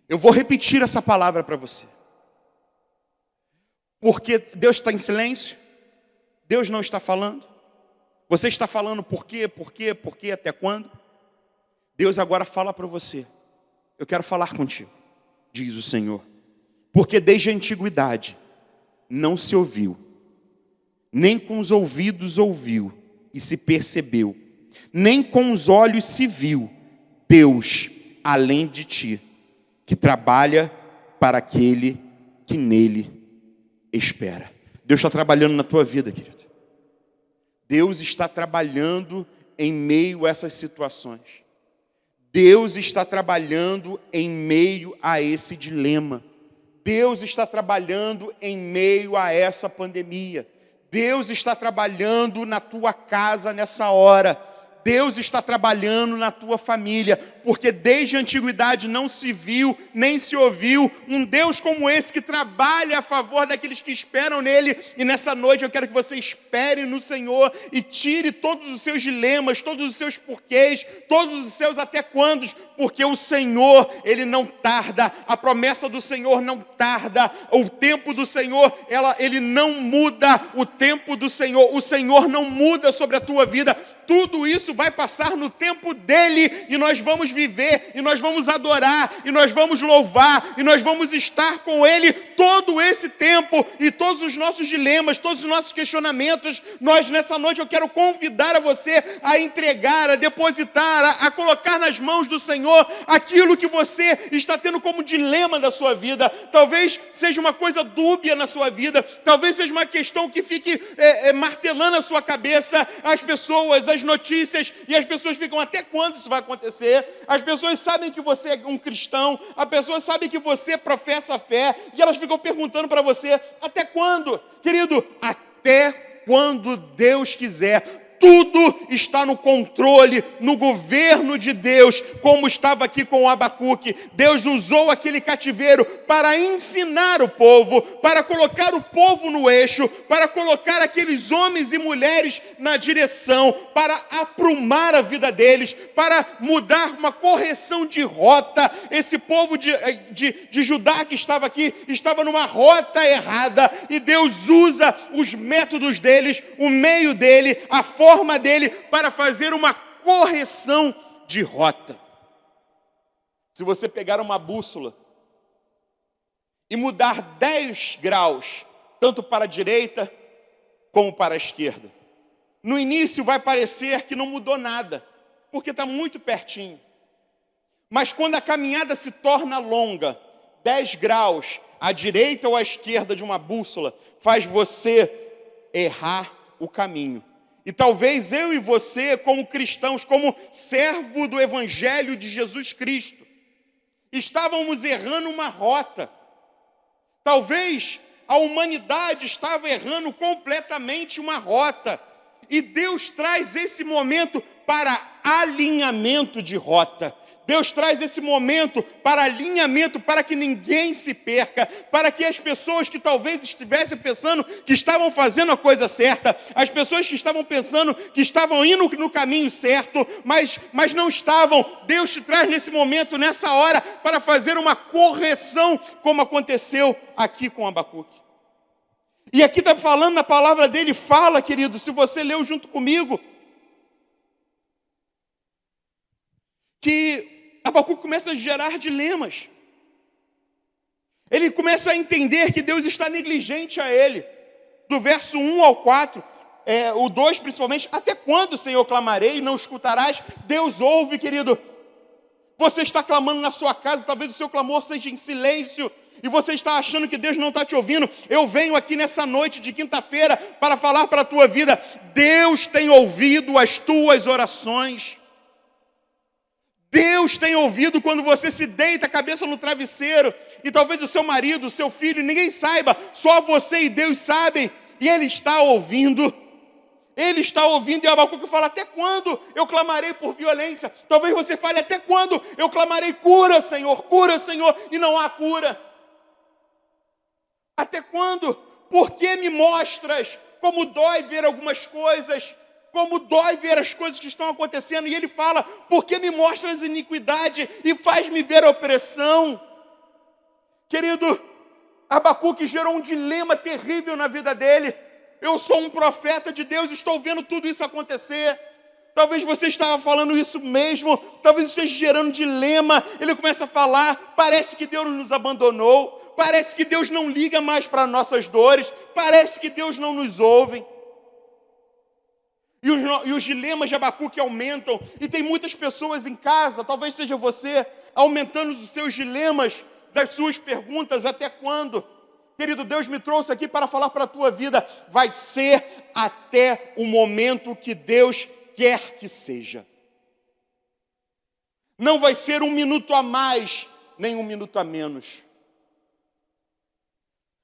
Eu vou repetir essa palavra para você. Porque Deus está em silêncio? Deus não está falando? Você está falando por quê, até quando? Deus agora fala para você. Eu quero falar contigo, diz o Senhor. Porque desde a antiguidade não se ouviu, nem com os ouvidos ouviu e se percebeu, nem com os olhos se viu, Deus além de ti, que trabalha para aquele que nele espera. Deus está trabalhando na tua vida, querido. Deus está trabalhando em meio a essas situações. Deus está trabalhando em meio a esse dilema. Deus está trabalhando em meio a essa pandemia. Deus está trabalhando na tua casa nessa hora. Deus está trabalhando na tua família, porque desde a antiguidade não se viu, nem se ouviu um Deus como esse que trabalha a favor daqueles que esperam nele. E nessa noite eu quero que você espere no Senhor e tire todos os seus dilemas, todos os seus porquês, todos os seus até quandos, porque o Senhor, Ele não tarda, a promessa do Senhor não tarda, o tempo do Senhor, Ele não muda, o tempo do Senhor, o Senhor não muda sobre a tua vida. Tudo isso vai passar no tempo dEle, e nós vamos viver, e nós vamos adorar, e nós vamos louvar, e nós vamos estar com Ele todo esse tempo, e todos os nossos dilemas, todos os nossos questionamentos, nessa noite eu quero convidar a você a entregar, a depositar, a colocar nas mãos do Senhor aquilo que você está tendo como dilema da sua vida. Talvez seja uma coisa dúbia na sua vida, talvez seja uma questão que fique martelando a sua cabeça, as pessoas, as notícias, e as pessoas ficam: até quando isso vai acontecer? As pessoas sabem que você é um cristão, as pessoas sabem que você professa a fé, e elas ficam perguntando para você: até quando? Querido, até quando Deus quiser. Tudo está no controle, no governo de Deus, como estava aqui com o Abacuque. Deus usou aquele cativeiro para ensinar o povo, para colocar o povo no eixo, para colocar aqueles homens e mulheres na direção, para aprumar a vida deles, para mudar uma correção de rota. Esse povo de Judá que estava aqui, estava numa rota errada, e Deus usa os métodos deles, o meio dele, a forma dele para fazer uma correção de rota. Se você pegar uma bússola e mudar 10 graus, tanto para a direita como para a esquerda, no início vai parecer que não mudou nada, porque está muito pertinho. Mas quando a caminhada se torna longa, 10 graus à direita ou à esquerda de uma bússola faz você errar o caminho. E talvez eu e você, como cristãos, como servo do Evangelho de Jesus Cristo, estávamos errando uma rota. Talvez a humanidade estava errando completamente uma rota. E Deus traz esse momento para alinhamento de rota. Deus traz esse momento para alinhamento, para que ninguém se perca, para que as pessoas que talvez estivessem pensando que estavam fazendo a coisa certa, as pessoas que estavam pensando que estavam indo no caminho certo, mas não estavam, Deus te traz nesse momento, nessa hora, para fazer uma correção, como aconteceu aqui com Abacuque. E aqui está falando, na palavra dele, fala, querido, se você leu junto comigo, que Abacuque começa a gerar dilemas. Ele começa a entender que Deus está negligente a ele. Do verso 1 ao 4, o 2 principalmente: até quando, Senhor, clamarei e não escutarás? Deus ouve, querido. Você está clamando na sua casa, talvez o seu clamor seja em silêncio, e você está achando que Deus não está te ouvindo. Eu venho aqui nessa noite de quinta-feira para falar para a tua vida: Deus tem ouvido as tuas orações. Deus tem ouvido quando você se deita a cabeça no travesseiro, e talvez o seu marido, o seu filho, ninguém saiba, só você e Deus sabem, e Ele está ouvindo. Ele está ouvindo, e Abacuque fala: até quando eu clamarei por violência? Talvez você fale: até quando eu clamarei cura, Senhor, e não há cura. Até quando? Por que me mostras como dói ver algumas coisas? Como dói ver as coisas que estão acontecendo. E ele fala: por que me mostras iniquidade e faz-me ver a opressão? Querido, Abacuque gerou um dilema terrível na vida dele. Eu sou um profeta de Deus, estou vendo tudo isso acontecer. Talvez você estava falando isso mesmo, talvez esteja gerando dilema. Ele começa a falar: parece que Deus nos abandonou, parece que Deus não liga mais para nossas dores, parece que Deus não nos ouve. E os dilemas de Abacuque aumentam. E tem muitas pessoas em casa, talvez seja você, aumentando os seus dilemas, das suas perguntas: até quando? Querido, Deus me trouxe aqui para falar para a tua vida: vai ser até o momento que Deus quer que seja. Não vai ser 1 minuto a mais, nem 1 minuto a menos.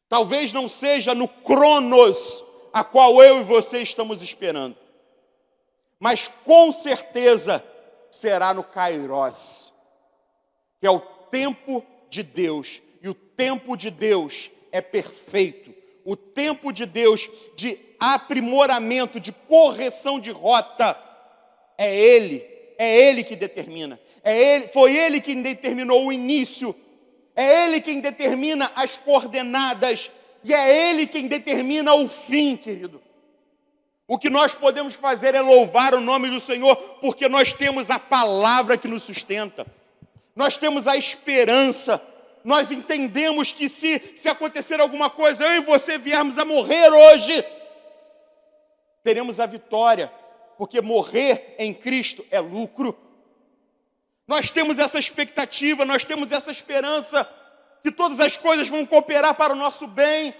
Talvez não seja no Cronos a qual eu e você estamos esperando. Mas com certeza será no Kairos, que é o tempo de Deus. E o tempo de Deus é perfeito. O tempo de Deus de aprimoramento, de correção de rota, é Ele que determina. Foi Ele quem determinou o início, é Ele quem determina as coordenadas, e é Ele quem determina o fim, querido. O que nós podemos fazer é louvar o nome do Senhor, porque nós temos a palavra que nos sustenta, nós temos a esperança, nós entendemos que se acontecer alguma coisa, eu e você viermos a morrer hoje, teremos a vitória, porque morrer em Cristo é lucro. Nós temos essa expectativa, nós temos essa esperança, que todas as coisas vão cooperar para o nosso bem.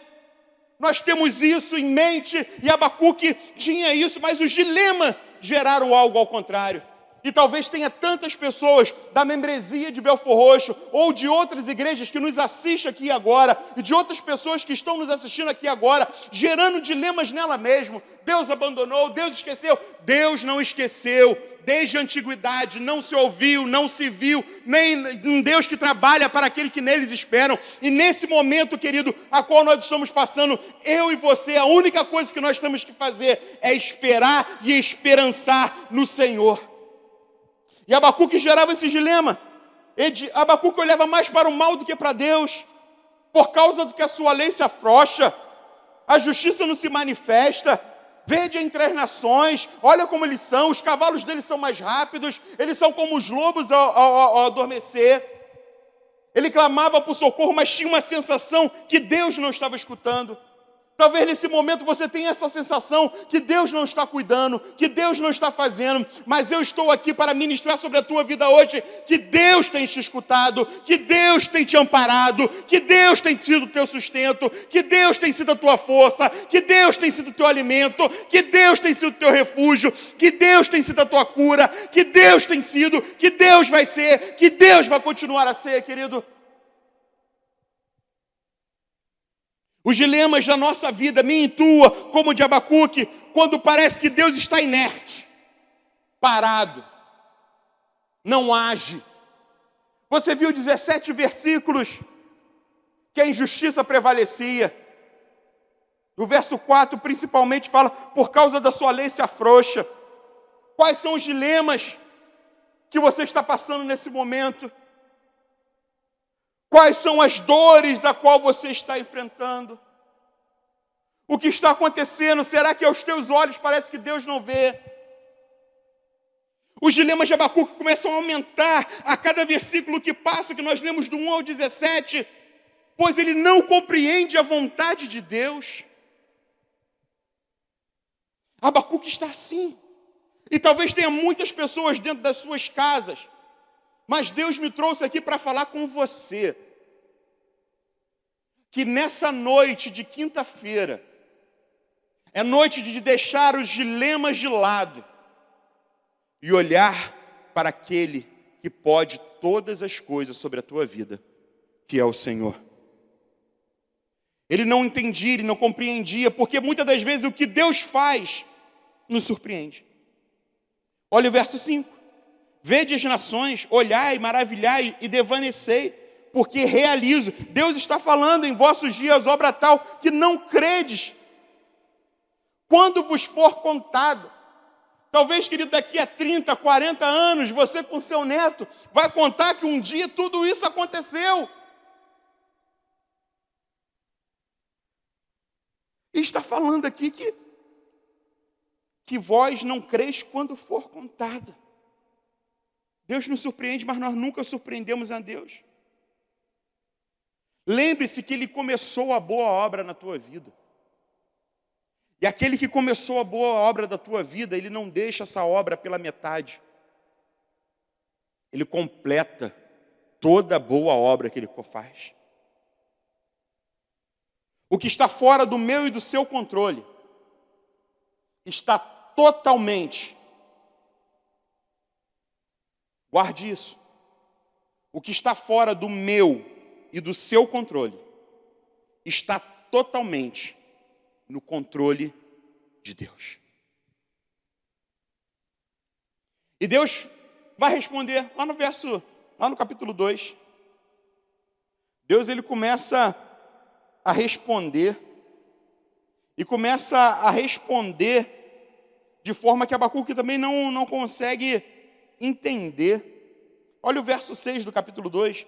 Nós temos isso em mente, e Abacuque tinha isso, mas os dilemas geraram algo ao contrário. E talvez tenha tantas pessoas da membresia de Belfor Roxo, ou de outras igrejas que nos assistem aqui agora, e de outras pessoas que estão nos assistindo aqui agora, gerando dilemas nela mesmo. Deus abandonou, Deus esqueceu. Deus não esqueceu. Desde a antiguidade não se ouviu, não se viu, nem um Deus que trabalha para aquele que neles esperam. E nesse momento, querido, a qual nós estamos passando, eu e você, a única coisa que nós temos que fazer é esperar e esperançar no Senhor. E Abacuque gerava esse dilema. Abacuque olhava mais para o mal do que para Deus, por causa do que a sua lei se afrouxa, a justiça não se manifesta. Vede entre as nações, olha como eles são, os cavalos deles são mais rápidos, eles são como os lobos ao adormecer. Ele clamava por socorro, mas tinha uma sensação que Deus não estava escutando. Talvez nesse momento você tenha essa sensação que Deus não está cuidando, que Deus não está fazendo, mas eu estou aqui para ministrar sobre a tua vida hoje, que Deus tem te escutado, que Deus tem te amparado, que Deus tem sido o teu sustento, que Deus tem sido a tua força, que Deus tem sido o teu alimento, que Deus tem sido o teu refúgio, que Deus tem sido a tua cura, que Deus tem sido, que Deus vai ser, que Deus vai continuar a ser, querido. Os dilemas da nossa vida, minha e tua, como o de Abacuque, quando parece que Deus está inerte, parado, não age. Você viu 17 versículos que a injustiça prevalecia. No verso 4, principalmente, fala, por causa da sua lei se afrouxa. Quais são os dilemas que você está passando nesse momento? Quais são as dores a qual você está enfrentando? O que está acontecendo? Será que aos teus olhos parece que Deus não vê? Os dilemas de Abacuque começam a aumentar a cada versículo que passa, que nós lemos do 1 ao 17, pois ele não compreende a vontade de Deus. Abacuque está assim. E talvez tenha muitas pessoas dentro das suas casas, mas Deus me trouxe aqui para falar com você, que nessa noite de quinta-feira, é noite de deixar os dilemas de lado e olhar para aquele que pode todas as coisas sobre a tua vida, que é o Senhor. Ele não entendia, ele não compreendia, porque muitas das vezes o que Deus faz nos surpreende. Olha o verso 5. Vede as nações, olhai, maravilhai e devanecei, porque realizo. Deus está falando em vossos dias, obra tal, que não credes. Quando vos for contado, talvez, querido, daqui a 30, 40 anos, você com seu neto vai contar que um dia tudo isso aconteceu. E está falando aqui que vós não creis quando for contado. Deus nos surpreende, mas nós nunca surpreendemos a Deus. Lembre-se que Ele começou a boa obra na tua vida. E aquele que começou a boa obra da tua vida, Ele não deixa essa obra pela metade. Ele completa toda a boa obra que Ele faz. O que está fora do meu e do seu controle está totalmente, guarde isso, o que está fora do meu e do seu controle, está totalmente no controle de Deus. E Deus vai responder lá no capítulo 2. Deus, ele começa a responder, e começa a responder de forma que Abacuque também não consegue entender. Olha o verso 6 do capítulo 2.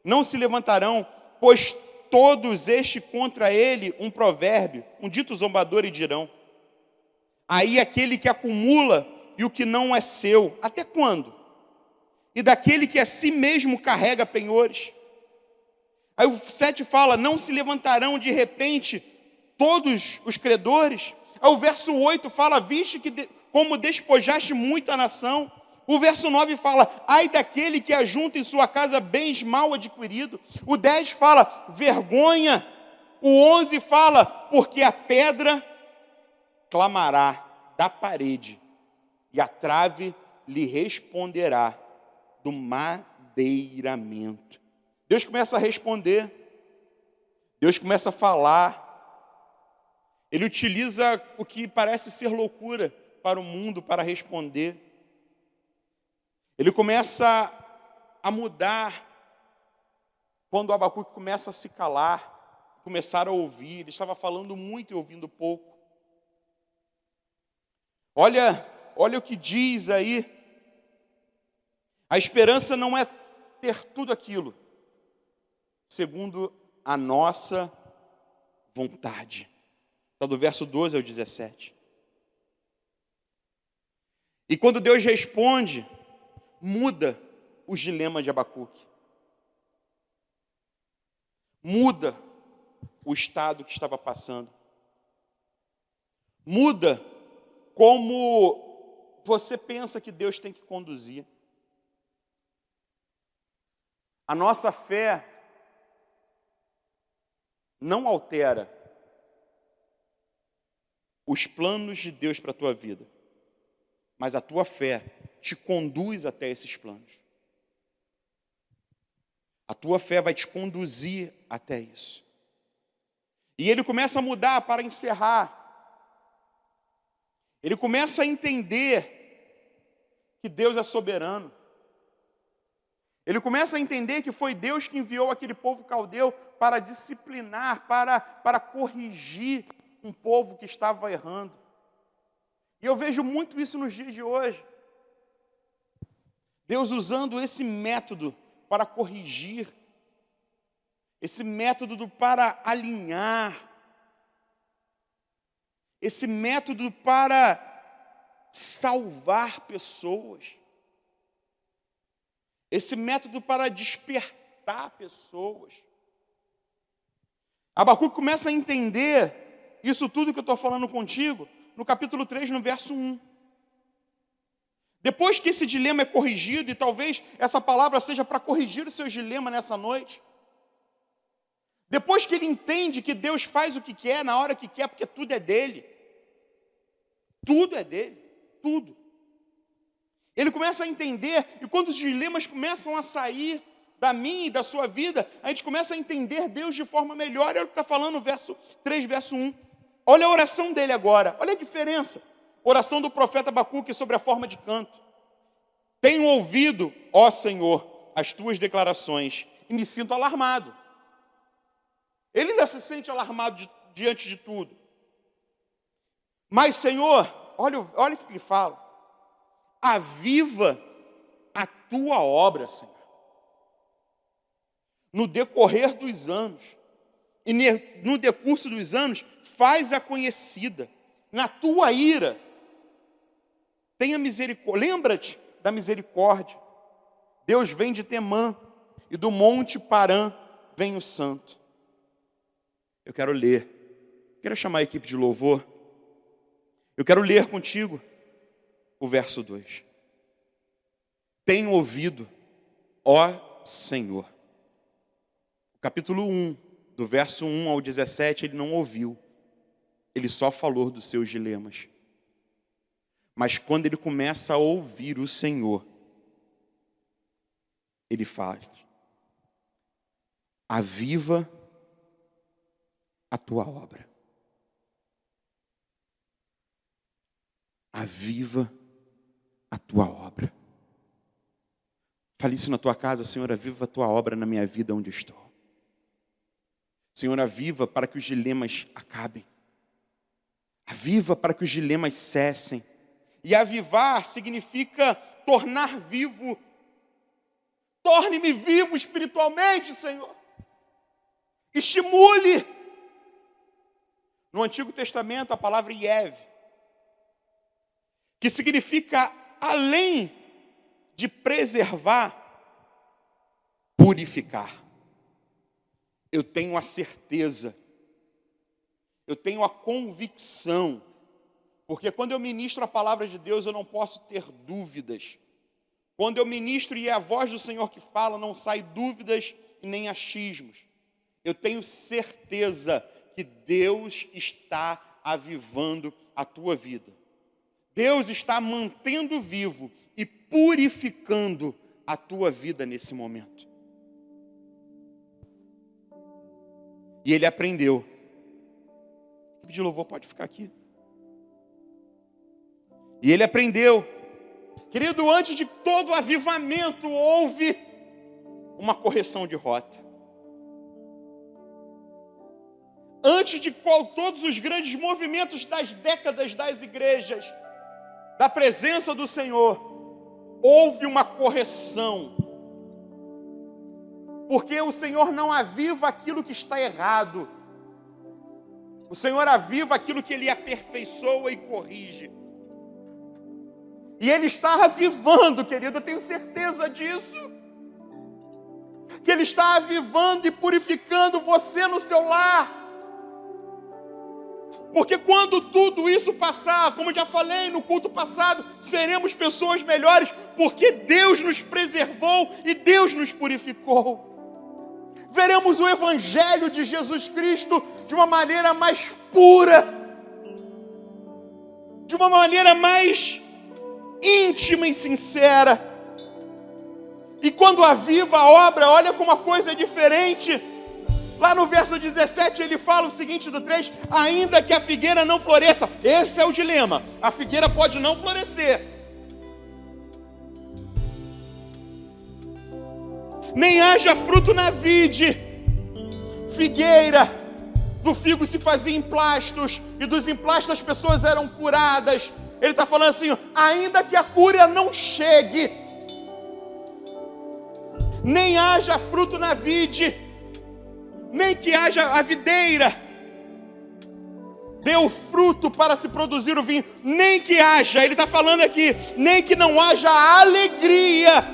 Não se levantarão, pois todos este contra ele um provérbio, um dito zombador, e dirão: aí aquele que acumula e o que não é seu, até quando? E daquele que a si mesmo carrega penhores. Aí o 7 fala: não se levantarão de repente todos os credores. Aí o verso 8 fala: viste que como despojaste muito a nação. O verso 9 fala: ai daquele que ajunta em sua casa bens mal adquiridos. O 10 fala: vergonha. O 11 fala: porque a pedra clamará da parede, e a trave lhe responderá do madeiramento. Deus começa a responder, Deus começa a falar. Ele utiliza o que parece ser loucura para o mundo para responder. Ele começa a mudar quando Abacuque começa a se calar, começar a ouvir. Ele estava falando muito e ouvindo pouco. Olha o que diz aí. A esperança não é ter tudo aquilo segundo a nossa vontade. Está do verso 12 ao 17. E quando Deus responde, muda os dilemas de Abacuque. Muda o estado que estava passando. Muda como você pensa que Deus tem que conduzir. A nossa fé não altera os planos de Deus para a tua vida, mas a tua fé te conduz até esses planos. A tua fé vai te conduzir até isso. E ele começa a mudar para encerrar. Ele começa a entender que Deus é soberano. Ele começa a entender que foi Deus que enviou aquele povo caldeu para disciplinar, para corrigir um povo que estava errando. E eu vejo muito isso nos dias de hoje. Deus usando esse método para corrigir, esse método para alinhar, esse método para salvar pessoas, esse método para despertar pessoas. Abacuque começa a entender isso tudo que eu estou falando contigo no capítulo 3, no verso 1. Depois que esse dilema é corrigido, e talvez essa palavra seja para corrigir os seus dilemas nessa noite, depois que ele entende que Deus faz o que quer, na hora que quer, porque tudo é dele, tudo. Ele começa a entender, e quando os dilemas começam a sair da minha e da sua vida, a gente começa a entender Deus de forma melhor. É o que está falando no verso 3, verso 1. Olha a oração dele agora, olha a diferença. Oração do profeta Abacuque sobre a forma de canto. Tenho ouvido, ó Senhor, as tuas declarações, e me sinto alarmado. Ele ainda se sente alarmado diante de tudo. Mas, Senhor, olha o que ele fala. Aviva a tua obra, Senhor, no decorrer dos anos, e no decurso dos anos, faz-a conhecida. Na tua ira, tenha misericórdia. Lembra-te da misericórdia. Deus vem de Temã, e do monte Parã vem o santo. Eu quero ler. Quero chamar a equipe de louvor. Eu quero ler contigo o verso 2. Tenho ouvido, ó Senhor. O capítulo 1, do verso 1 ao 17, ele não ouviu. Ele só falou dos seus dilemas. Mas quando ele começa a ouvir o Senhor, ele faz: aviva a tua obra. Aviva a tua obra. Fale isso na tua casa: Senhor, aviva a tua obra na minha vida onde estou. Senhor, aviva para que os dilemas acabem. Aviva para que os dilemas cessem. E avivar significa tornar vivo. Torne-me vivo espiritualmente, Senhor. Estimule. No Antigo Testamento, a palavra Yev, que significa, além de preservar, purificar. Eu tenho a certeza, eu tenho a convicção, porque quando eu ministro a palavra de Deus, eu não posso ter dúvidas. Quando eu ministro e é a voz do Senhor que fala, não sai dúvidas e nem achismos. Eu tenho certeza que Deus está avivando a tua vida. Deus está mantendo vivo e purificando a tua vida nesse momento. E ele aprendeu. A equipe de louvor pode ficar aqui. E ele aprendeu. Querido, antes de todo avivamento, houve uma correção de rota. Antes de todos os grandes movimentos das décadas das igrejas, da presença do Senhor, houve uma correção. Porque o Senhor não aviva aquilo que está errado. O Senhor aviva aquilo que Ele aperfeiçoa e corrige. E Ele está avivando, querido, eu tenho certeza disso. Que Ele está avivando e purificando você no seu lar. Porque quando tudo isso passar, como eu já falei no culto passado, seremos pessoas melhores, porque Deus nos preservou e Deus nos purificou. Veremos o Evangelho de Jesus Cristo de uma maneira mais pura, de uma maneira mais íntima e sincera. E quando aviva a obra, olha como a coisa é diferente. Lá no verso 17 ele fala o seguinte do 3: ainda que a figueira não floresça. Esse é o dilema. A figueira pode não florescer, nem haja fruto na vide. Figueira, do figo se fazia emplastos, e dos emplastos as pessoas eram curadas. Ele está falando assim: ainda que a cura não chegue, nem haja fruto na vide, nem que haja a videira deu fruto para se produzir o vinho, nem que haja, ele está falando aqui, nem que não haja alegria.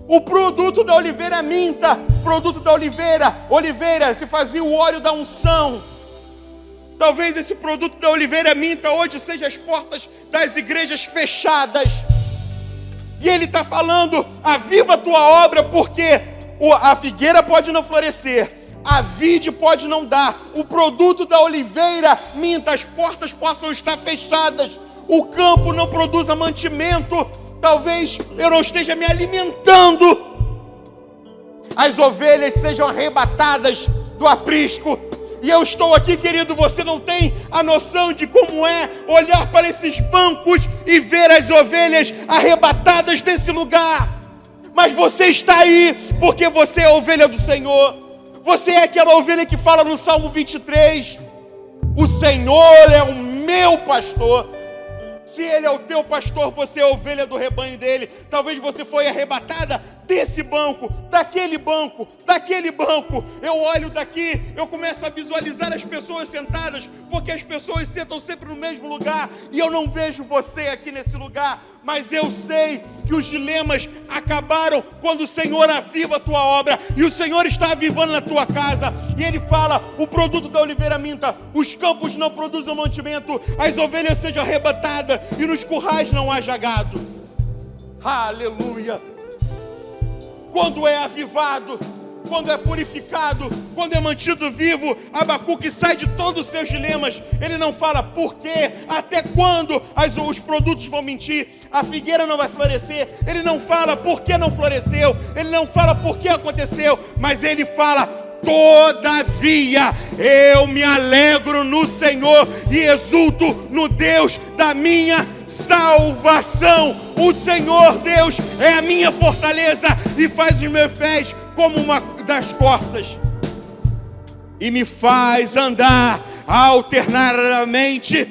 O produto da oliveira minta, produto da oliveira se fazia o óleo da unção. Talvez esse produto da oliveira minta hoje seja as portas das igrejas fechadas. E ele está falando: aviva a tua obra, porque a figueira pode não florescer, a vide pode não dar, o produto da oliveira minta, as portas possam estar fechadas, o campo não produza mantimento, talvez eu não esteja me alimentando, as ovelhas sejam arrebatadas do aprisco. E eu estou aqui, querido, você não tem a noção de como é olhar para esses bancos e ver as ovelhas arrebatadas desse lugar. Mas você está aí porque você é a ovelha do Senhor. Você é aquela ovelha que fala no Salmo 23: o Senhor é o meu pastor. Se Ele é o teu pastor, você é a ovelha do rebanho dele. Talvez você foi arrebatada desse banco, daquele banco, daquele banco. Eu olho daqui, eu começo a visualizar as pessoas sentadas, porque as pessoas sentam sempre no mesmo lugar, e eu não vejo você aqui nesse lugar. Mas eu sei que os dilemas acabaram quando o Senhor aviva a tua obra, e o Senhor está avivando na tua casa. E Ele fala: o produto da oliveira minta, os campos não produzam mantimento, as ovelhas sejam arrebatadas e nos currais não haja gado. Aleluia! Quando é avivado, quando é purificado, quando é mantido vivo. Abacuque sai de todos os seus dilemas. Ele não fala por quê, até quando os produtos vão mentir, a figueira não vai florescer. Ele não fala por que não floresceu, ele não fala por que aconteceu, mas ele fala: todavia eu me alegro no Senhor e exulto no Deus da minha salvação. O Senhor Deus é a minha fortaleza e faz os meus pés como uma das corças e me faz andar alternadamente.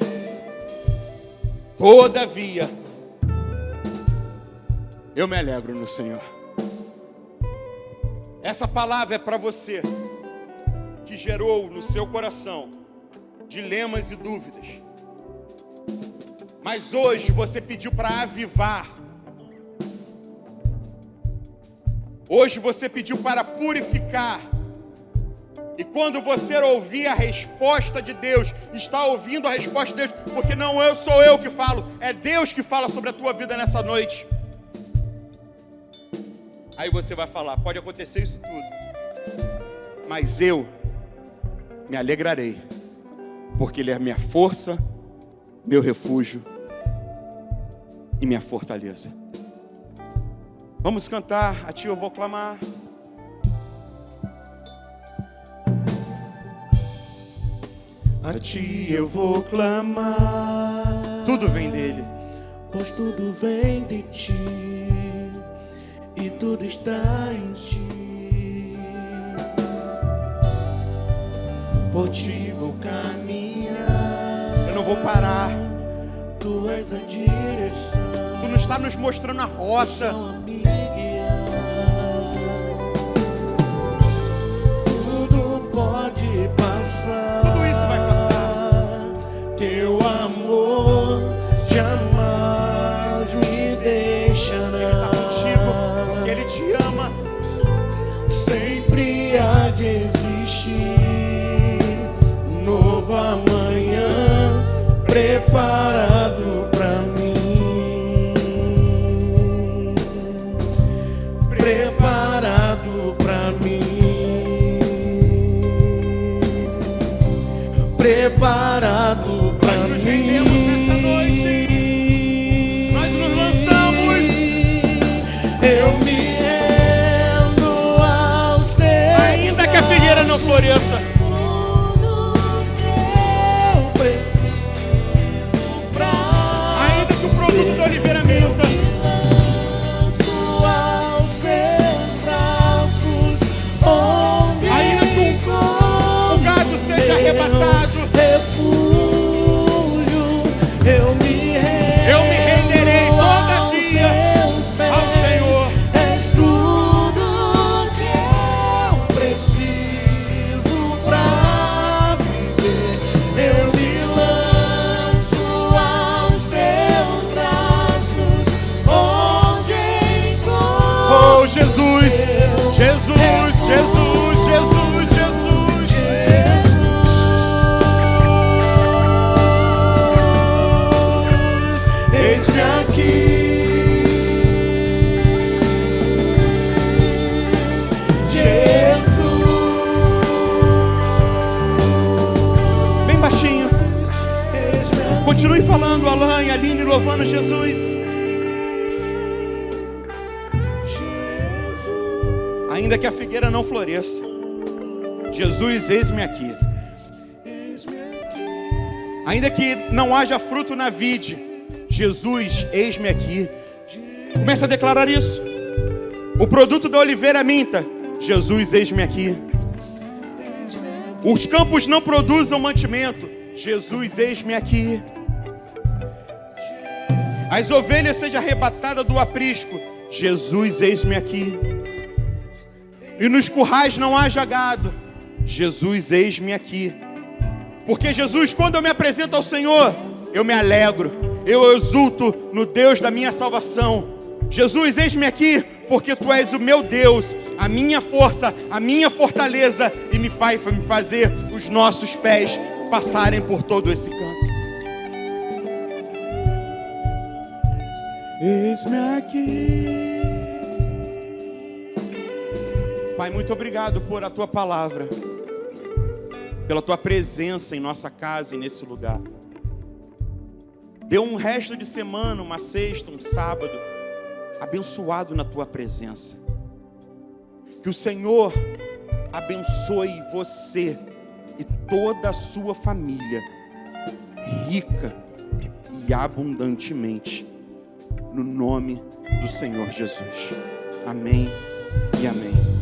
Todavia eu me alegro no Senhor. Essa palavra é para você que gerou no seu coração dilemas e dúvidas. Mas hoje você pediu para avivar. Hoje você pediu para purificar. E quando você ouvir a resposta de Deus, está ouvindo a resposta de Deus, porque não sou eu que falo, é Deus que fala sobre a tua vida nessa noite. Aí você vai falar: pode acontecer isso tudo, mas eu me alegrarei, porque Ele é a minha força, meu refúgio e minha fortaleza. Vamos cantar. A ti eu vou clamar. A ti eu vou clamar. Tudo vem dele, pois tudo vem de ti e tudo está em ti. Por ti vou caminhar, eu não vou parar. Tu és a direção, tu não está nos mostrando a rota. Tudo pode passar, tudo isso vai passar. Teu amor jamais me deixará. Ele está contigo, porque Ele te ama. Sempre há de existir novo amanhã preparado pra mim, preparado pra mim, preparado pra mim. Nós nos rendemos nessa noite, nós nos lançamos. Eu me rendo aos teus, ainda que a figueira não floresça, ainda que o produto da oliveira minta, ainda que o gado seja arrebatado, eu me renderei todavia ao Senhor. És tudo que eu preciso pra viver. Eu me lanço aos teus braços, onde encontro. Oh Jesus, Jesus, Jesus, Jesus, Jesus. Eis-me aqui, Jesus. Bem baixinho. Eis-me aqui, Continue falando, Alain e Aline, louvando Jesus. Ainda que a figueira não floresça, Jesus, eis-me aqui. eis-me aqui. Ainda que não haja fruto na vide, Jesus, eis-me aqui. Comece a declarar isso. O produto da oliveira minta, Jesus, eis-me aqui. Os campos não produzam mantimento, Jesus, eis-me aqui. As ovelhas sejam arrebatadas do aprisco, Jesus, eis-me aqui. E nos currais não haja gado, Jesus, eis-me aqui. Porque Jesus, quando eu me apresento ao Senhor, eu me alegro, eu exulto no Deus da minha salvação. Jesus, eis-me aqui, porque Tu és o meu Deus, a minha força, a minha fortaleza, e me faz fazer os nossos pés passarem por todo esse canto. Eis-me aqui. Pai, muito obrigado por a tua palavra, pela tua presença em nossa casa e nesse lugar. Dê um resto de semana, uma sexta, um sábado, abençoado na tua presença. Que o Senhor abençoe você e toda a sua família, rica e abundantemente, no nome do Senhor Jesus. Amém e amém.